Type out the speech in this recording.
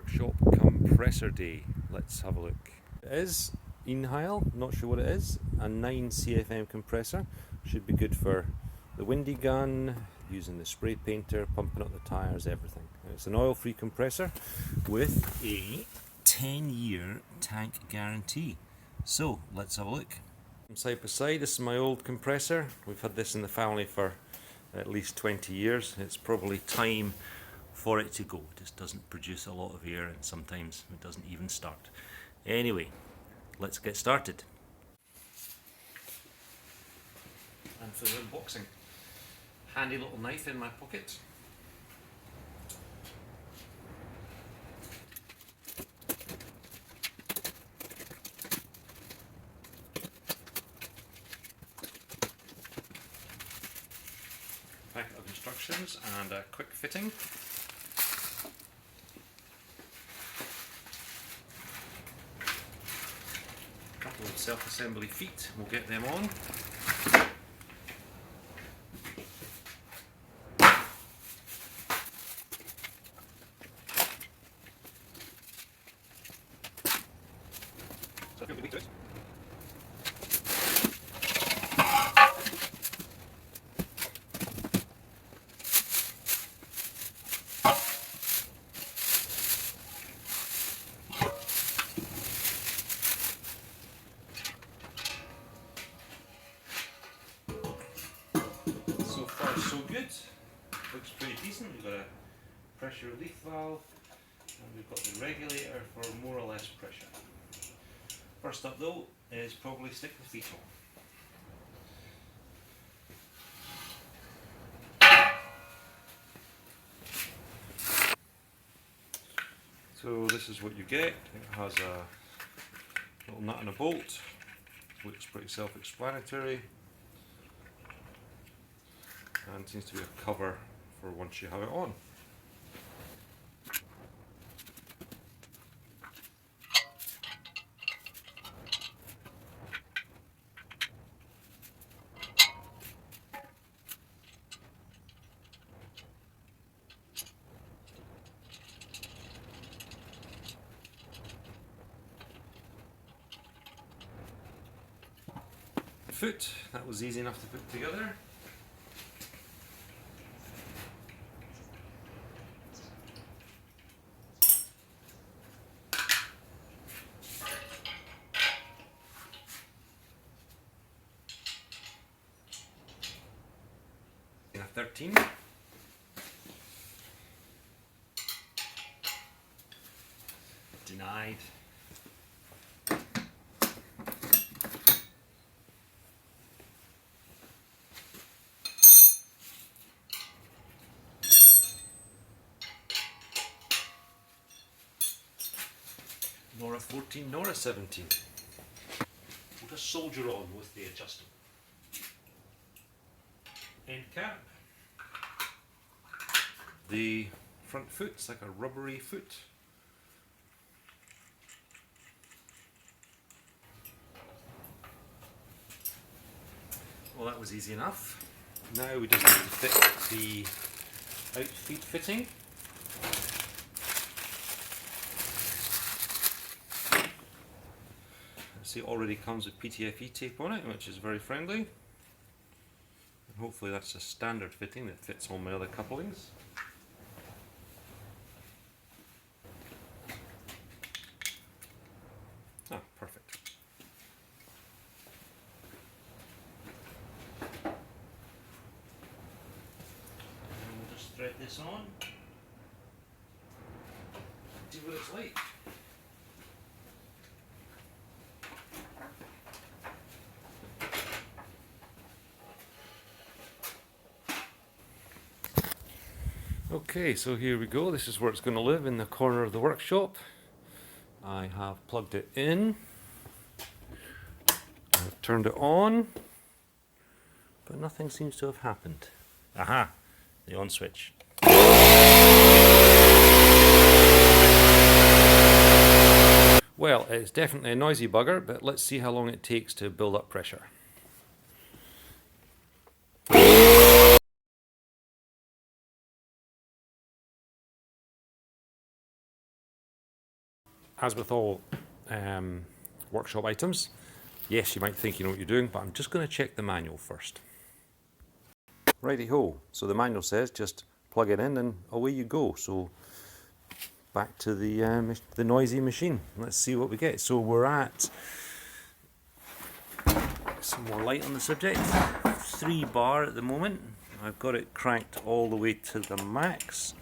Workshop compressor day. Let's have a look. It is Einhell, not sure what it is, a 9 CFM compressor. Should be good for the windy gun, using the spray painter, pumping up the tyres, everything. And it's an oil-free compressor with a 10-year tank guarantee. So let's have a look. Side by side, this is my old compressor. We've had this in the family for at least 20 years. It's probably time for it to go. It just doesn't produce a lot of air, and sometimes it doesn't even start. Anyway, let's get started. And for the unboxing, handy little knife in my pocket. Packet of instructions and a quick fitting. A couple of self-assembly feet, we'll get them on. So far so good, looks pretty decent. We've got a pressure relief valve and we've got the regulator for more or less pressure. First up though is probably stick the feet on. So this is what you get. It has a little nut and a bolt, which is pretty self-explanatory. And seems to be a cover for once you have it on. Foot, that was easy enough to put together. A 13. Denied. Nor a 14, nor a 17. We'll just soldier on with the adjustable. End cap. The front foot's like a rubbery foot. Well, that was easy enough. Now we just need to fit the out-feet fitting. See, it already comes with PTFE tape on it, which is very friendly. And hopefully that's a standard fitting that fits all my other couplings. Ah, perfect. And we'll just thread this on. See what it's like. Okay, so here we go. This is where it's going to live, in the corner of the workshop. I have plugged it in. I've turned it on, but nothing seems to have happened. Aha! The on switch. Well, it's definitely a noisy bugger, but let's see how long it takes to build up pressure. As with all workshop items, yes, you might think you know what you're doing, but I'm just going to check the manual first. Righty-ho, so the manual says just plug it in and away you go. So back to the noisy machine. Let's see what we get. So we're at, some more light on the subject, 3 bar at the moment. I've got it cranked all the way to the max.